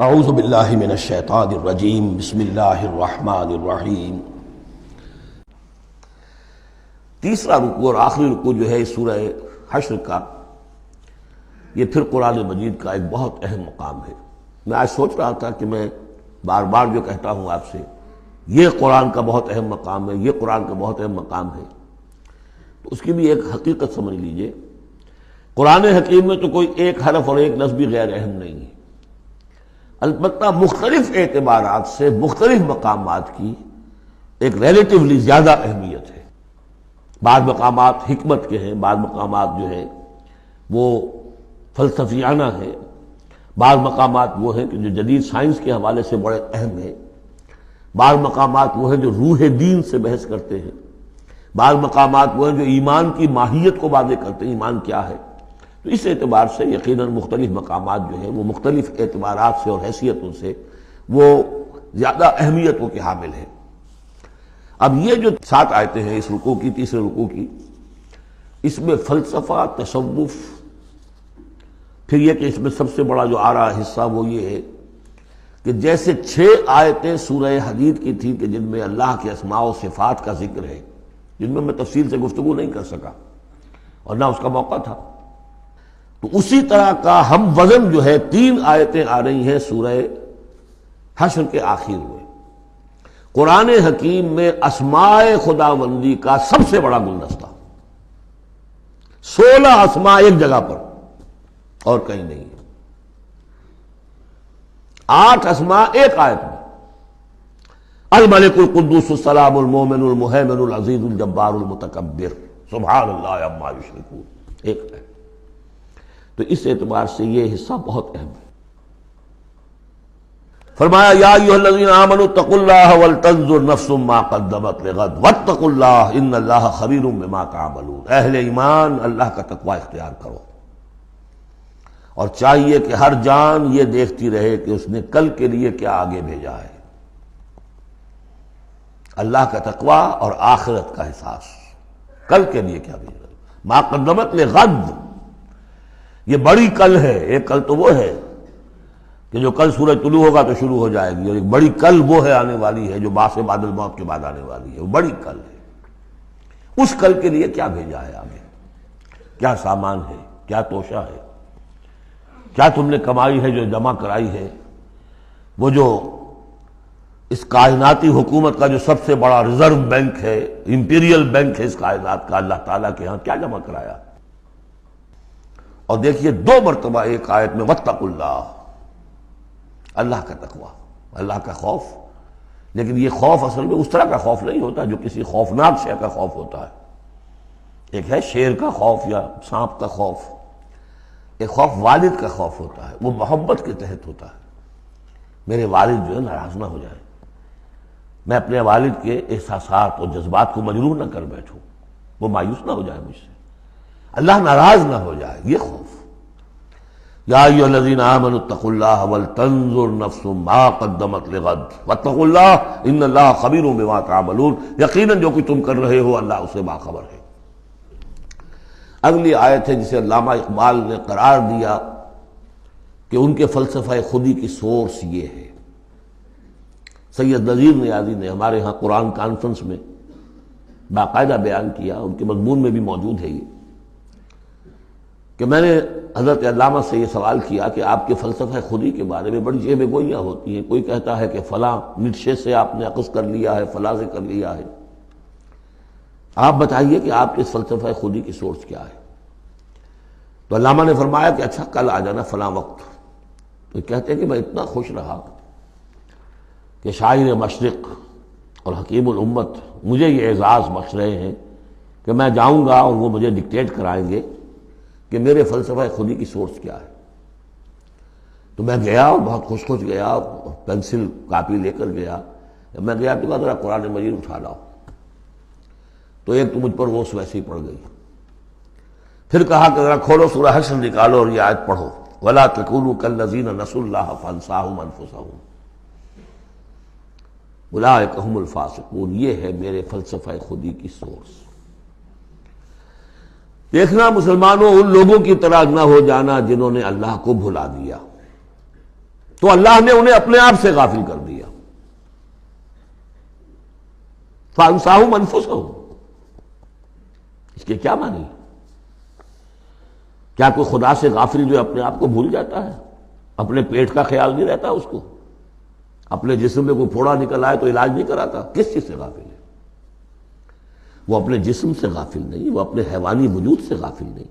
اعوذ باللہ من الشیطان الرجیم بسم اللہ الرحمن الرحیم۔ تیسرا رکوع اور آخری رکوع جو ہے سورہ حشر کا، یہ پھر قرآن مجید کا ایک بہت اہم مقام ہے۔ میں آج سوچ رہا تھا کہ میں بار بار جو کہتا ہوں آپ سے، یہ قرآن کا بہت اہم مقام ہے، یہ قرآن کا بہت اہم مقام ہے، تو اس کی بھی ایک حقیقت سمجھ لیجئے۔ قرآن حکیم میں تو کوئی ایک حرف اور ایک لفظ بھی غیر اہم نہیں ہے، البتہ مختلف اعتبارات سے مختلف مقامات کی ایک ریلیٹیولی زیادہ اہمیت ہے۔ بعض مقامات حکمت کے ہیں، بعض مقامات جو ہے وہ فلسفیانہ ہیں، بعض مقامات وہ ہیں کہ جو جدید سائنس کے حوالے سے بڑے اہم ہیں، بعض مقامات وہ ہیں جو روح دین سے بحث کرتے ہیں، بعض مقامات وہ ہیں جو ایمان کی ماہیت کو واضح کرتے ہیں، ایمان کیا ہے۔ تو اس اعتبار سے یقیناً مختلف مقامات جو ہیں وہ مختلف اعتبارات سے اور حیثیتوں سے وہ زیادہ اہمیتوں کے حامل ہیں۔ اب یہ جو 7 آیتیں ہیں اس رکوع کی، تیسرے رکوع کی، اس میں فلسفہ، تصوف، پھر یہ کہ اس میں سب سے بڑا جو آ رہا حصہ وہ یہ ہے کہ جیسے 6 آیتیں سورہ حدید کی تھی کہ جن میں اللہ کے اسماء و صفات کا ذکر ہے، جن میں میں تفصیل سے گفتگو نہیں کر سکا اور نہ اس کا موقع تھا، تو اسی طرح کا ہم وزن جو ہے 3 آیتیں آ رہی ہیں سورہ حشر کے آخر میں۔ قرآن حکیم میں اسماء خداوندی کا سب سے بڑا گلدستہ، 16 اسماء ایک جگہ پر اور کہیں نہیں ہے، 8 اسماء ایک آیت میں، الملک القدوس السلام المومن المہیمن العزیز الجبار المتکبر سبحان اللہ عما یشرکون، ایک ہے۔ تو اس اعتبار سے یہ حصہ بہت اہم ہے۔ فرمایا یا ایھا الذین آمنوا اتقوا اللہ ولتنظر نفس ما قدمت لغد واتقوا اللہ ان اللہ خبیر بما تعملون۔ اہل ایمان اللہ کا تقوی اختیار کرو، اور چاہیے کہ ہر جان یہ دیکھتی رہے کہ اس نے کل کے لیے کیا آگے بھیجا ہے۔ اللہ کا تقوی اور آخرت کا احساس، کل کے لیے کیا بھیجا ہے، ما قدمت لغد، یہ بڑی کل ہے۔ ایک کل تو وہ ہے کہ جو کل سورج طلوع ہوگا تو شروع ہو جائے گی، اور ایک بڑی کل وہ ہے آنے والی ہے جو بعث بعد الموت کے بعد آنے والی ہے، وہ بڑی کل ہے۔ اس کل کے لیے کیا بھیجا ہے آگے، کیا سامان ہے، کیا توشہ ہے، کیا تم نے کمائی ہے جو جمع کرائی ہے۔ وہ جو اس کائناتی حکومت کا جو سب سے بڑا ریزرو بینک ہے، امپیریل بینک ہے اس کائنات کا، اللہ تعالیٰ کے ہاں کیا جمع کرایا۔ اور دیکھیے 2 مرتبہ ایک آیت میں واتقوا اللہ، اللہ کا تقوی، اللہ کا خوف۔ لیکن یہ خوف اصل میں اس طرح کا خوف نہیں ہوتا جو کسی خوفناک شے کا خوف ہوتا ہے۔ ایک ہے شیر کا خوف یا سانپ کا خوف، ایک خوف والد کا خوف ہوتا ہے، وہ محبت کے تحت ہوتا ہے۔ میرے والد جو ہے ناراض نہ ہو جائے، میں اپنے والد کے احساسات اور جذبات کو مجروح نہ کر بیٹھوں، وہ مایوس نہ ہو جائے مجھ سے، اللہ ناراض نہ ہو جائے، یہ خوف۔ یا ایھا الذین آمنوا اتقوا اللہ ولتنظر نفس ما قدمت لغد واتقوا اللہ ان اللہ خبیر بما تعملون، یقیناً جو کچھ تم کر رہے ہو اللہ اسے باخبر ہے۔ اگلی آیت ہے جسے علامہ اقبال نے قرار دیا کہ ان کے فلسفہ خودی کی سورس یہ ہے۔ سید نذیر نیازی نے ہمارے ہاں قرآن کانفرنس میں باقاعدہ بیان کیا، ان کے مضمون میں بھی موجود ہے یہ، کہ میں نے حضرت علامہ سے یہ سوال کیا کہ آپ کے فلسفہ خودی کے بارے میں بڑی جیب گوئیاں ہوتی ہیں، کوئی کہتا ہے کہ فلاں نیٹشے سے آپ نے اخذ کر لیا ہے، فلاں سے کر لیا ہے، آپ بتائیے کہ آپ کے اس فلسفہ خودی کی سورس کیا ہے۔ تو علامہ نے فرمایا کہ اچھا کل آ جانا فلاں وقت۔ تو کہتے ہیں کہ میں اتنا خوش رہا کہ شاعر مشرق اور حکیم الامت مجھے یہ اعزاز بخش رہے ہیں کہ میں جاؤں گا اور وہ مجھے ڈکٹیٹ کرائیں گے کہ میرے فلسفہ خودی کی سورس کیا ہے۔ تو میں گیا اور بہت خوش خوش گیا، پینسل کاپی لے کر گیا۔ جب میں گیا تو کہا ذرا قرآن مجید اٹھا لاؤ، تو ایک تو مجھ پر وہ ویسے ہی پڑ گئی۔ پھر کہا کہ ذرا کھولو سورہ حشر نکالو اور یہ آیت پڑھو، وَلَا تَكُونُوا كَالَّذِينَ نَسُوا اللَّهَ فَأَنسَاهُمْ أَنفُسَهُمْ اولئک هم الفاسقون۔ یہ ہے میرے فلسفہ خودی کی سورس۔ دیکھنا مسلمانوں، ان لوگوں کی طرح نہ ہو جانا جنہوں نے اللہ کو بھلا دیا۔ تو اللہ نے انہیں اپنے آپ سے غافل کر دیا. فَأَنْسَاهُمْ أَنفُسَهُمْ، اس کے کیا معنی؟ کیا کوئی خدا سے غافل جو اپنے آپ کو بھول جاتا ہے؟ اپنے پیٹ کا خیال نہیں رہتا اس کو؟ اپنے جسم میں کوئی پھوڑا نکل آئے تو علاج نہیں کراتا؟ کس چیز سے غافل ہے؟ وہ اپنے جسم سے غافل نہیں، وہ اپنے حیوانی وجود سے غافل نہیں،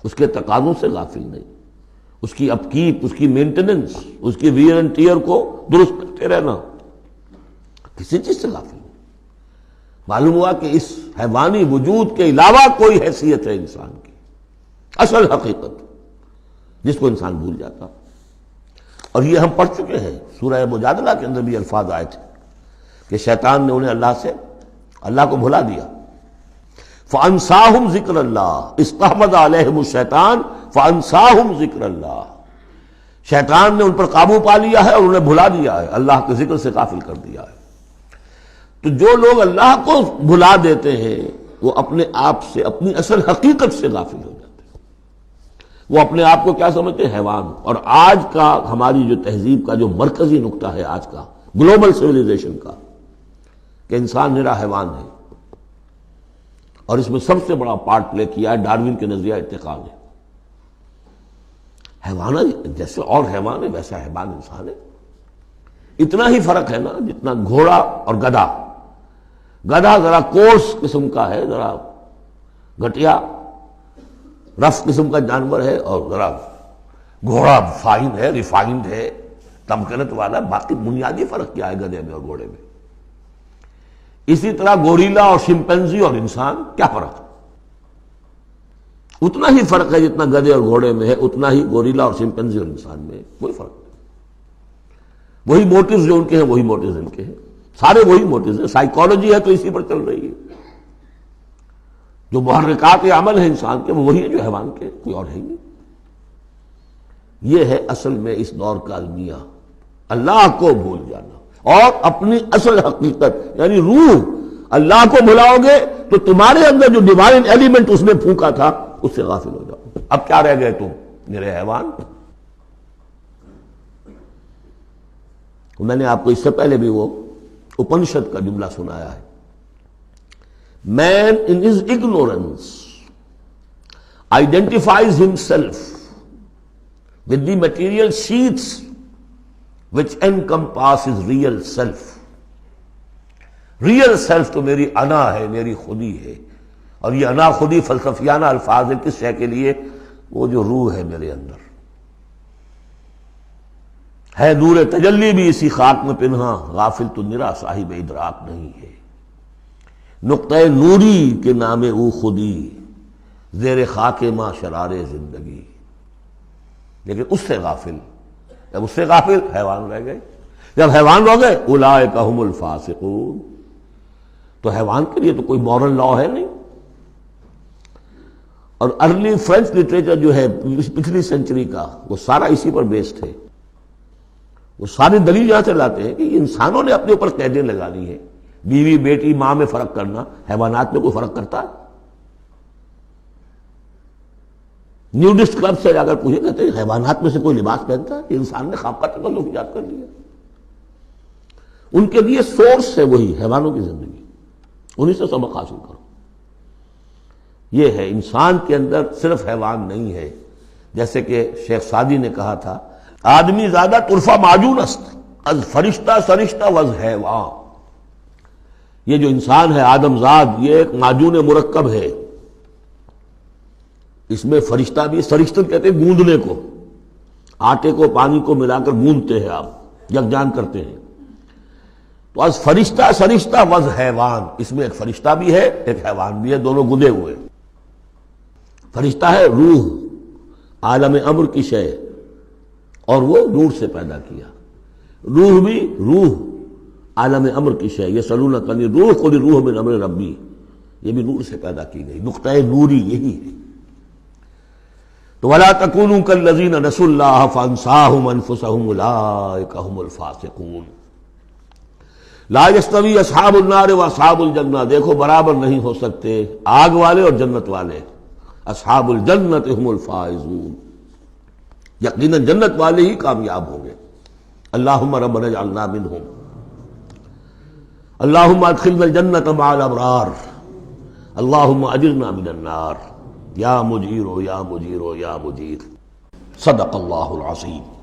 اس کے تقاضوں سے غافل نہیں، اس کی اپ کیپ، اس کی مینٹیننس، اس کی ویئر اینڈ ٹیئر کو درست کرتے رہنا، کسی چیز سے غافل نہیں. معلوم ہوا کہ اس حیوانی وجود کے علاوہ کوئی حیثیت ہے انسان کی، اصل حقیقت جس کو انسان بھول جاتا. اور یہ ہم پڑھ چکے ہیں سورہ مجادلہ کے اندر بھی الفاظ آئے تھے کہ شیطان نے انہیں اللہ کو بھلا دیا. فَأَنْسَاهُمْ ذِكْرَ اللَّهِ اسْتَحْوَذَ عَلَيْهِمُ الشَّيْطَانُ فَأَنْسَاهُمْ ذِكْرَ اللَّهِ، شیطان نے ان پر قابو پا لیا ہے اور انہیں بھلا دیا ہے، اللہ کے ذکر سے غافل کر دیا ہے. تو جو لوگ اللہ کو بھلا دیتے ہیں وہ اپنے آپ سے، اپنی اصل حقیقت سے غافل ہو جاتے ہیں. وہ اپنے آپ کو کیا سمجھتے ہیں؟ حیوان. اور آج کا ہماری جو تہذیب کا جو مرکزی نقطہ ہے آج کا گلوبل سویلائزیشن کا، کہ انسان نرا حیوان ہے، اور اس میں سب سے بڑا پارٹ پلے کیا ہے ڈاروین کے نظریہ ارتقاء نے. حیوان جیسے اور حیوان ہے ویسا حیوان انسان ہے. اتنا ہی فرق ہے نا جتنا گھوڑا اور گدھا. گدھا ذرا کورس قسم کا ہے، ذرا گھٹیا رف قسم کا جانور ہے، اور ذرا گھوڑا فائن ہے، ریفائنڈ ہے، تمکنت والا. باقی بنیادی فرق کیا ہے گدھے میں اور گھوڑے میں؟ اسی طرح گوریلا اور شمپینزی اور انسان، کیا فرق ہے؟ اتنا ہی فرق ہے جتنا گدھے اور گھوڑے میں ہے، اتنا ہی گوریلا اور شمپینزی اور انسان میں ہے. کوئی فرق نہیں. وہی موٹیوز جو ان کے ہیں وہی موٹیوز ان کے ہیں، سارے وہی موٹیوز ہیں. سائیکالوجی ہے تو اسی پر چل رہی ہے. جو محرکات عمل ہیں انسان کے وہ وہی ہے جو حیوان کے، کوئی اور ہے نہیں. یہ ہے اصل میں اس دور کا المیہ، اللہ کو بھول جانا اور اپنی اصل حقیقت یعنی روح. اللہ کو بھلاؤ گے تو تمہارے اندر جو ڈیوائن ایلیمنٹ اس نے پھونکا تھا اس سے غافل ہو جاؤ. اب کیا رہ گئے تم؟ میرے حیوان. میں نے آپ کو اس سے پہلے بھی وہ اپنشد کا جملہ سنایا ہے. Man in his ignorance identifies himself with the material sheaths which encompass his real self. Real self تو میری انا ہے، میری خودی ہے. اور یہ انا خودی فلسفیانہ الفاظ ہے کس شے کے لیے؟ وہ جو روح ہے میرے اندر ہے، نور تجلی بھی اسی خاک میں پنہاں، غافل تو نرا صاحب ادراک نہیں ہے. نقطہ نوری کے نام او خودی، زیر خاک ماں شرار زندگی. لیکن اس سے غافل، جب اس سے غافل حیوان رہ گئے. جب حیوان رہ گئے اولئک ھم الفاسقون. تو حیوان کے لیے تو کوئی مورل لا ہے نہیں. اور ارلی فرینچ لٹریچر جو ہے پچھلی سینچری کا وہ سارا اسی پر بیسڈ ہے. وہ ساری دلیل یہاں سے لاتے ہیں کہ انسانوں نے اپنے اوپر قیدیں لگا لی ہیں. بیوی بیٹی ماں میں فرق کرنا، حیوانات میں کوئی فرق کرتا ہے؟ نیوڈسٹ کلب سے اگر پوچھے کہتے ہیں حیوانات میں سے کوئی لباس پہنتا ہے؟ انسان نے خواب کا تکلف ایجاد کر لیا. ان کے لیے سورس ہے وہی حیوانوں کی زندگی، انہی سے سبق حاصل کرو. یہ ہے انسان کے اندر صرف حیوان نہیں ہے. جیسے کہ شیخ سعدی نے کہا تھا آدمی زیادہ طرفہ معجون است از فرشتہ سرشتہ وز حیوان. یہ جو انسان ہے آدم زاد یہ ایک معجون مرکب ہے. اس میں فرشتہ بھی، سرشتہ کہتے ہیں گوندنے کو، آٹے کو پانی کو ملا کر گوندتے ہیں آپ، یکجان کرتے ہیں. تو از فرشتہ سرشتہ وز حیوان، اس میں ایک فرشتہ بھی ہے ایک حیوان بھی ہے، دونوں گدے ہوئے. فرشتہ ہے روح، عالم امر کی شے، اور وہ نور سے پیدا کیا. روح بھی روح عالم امر کی شے، یہ سلونک عن الروح قل الروح من امر ربی، یہ بھی نور سے پیدا کی گئی. نقطہ نوری یہی ہے. تو وَلَا تَكُونُوا كَالَّذِينَ نَسُوا اللَّهَ فَأَنسَاهُمْ أَنفُسَهُمْ أُولَٰئِكَ هُمُ الْفَاسِقُونَ. لا يستوی اصحاب النار واصحاب الجنہ، دیکھو برابر نہیں ہو سکتے آگ والے اور جنت والے. اصحاب الجنت هم الفائزون، یقیناً جنت والے ہی کامیاب ہوں گے. اللہم ربنا اجعلنا منہم، اللہم ادخلنا الجنۃ مع الابرار، اللہم اجرنا من النار، یا مجیر یا مجیر یا مجیر۔ صدق اللہ العظیم۔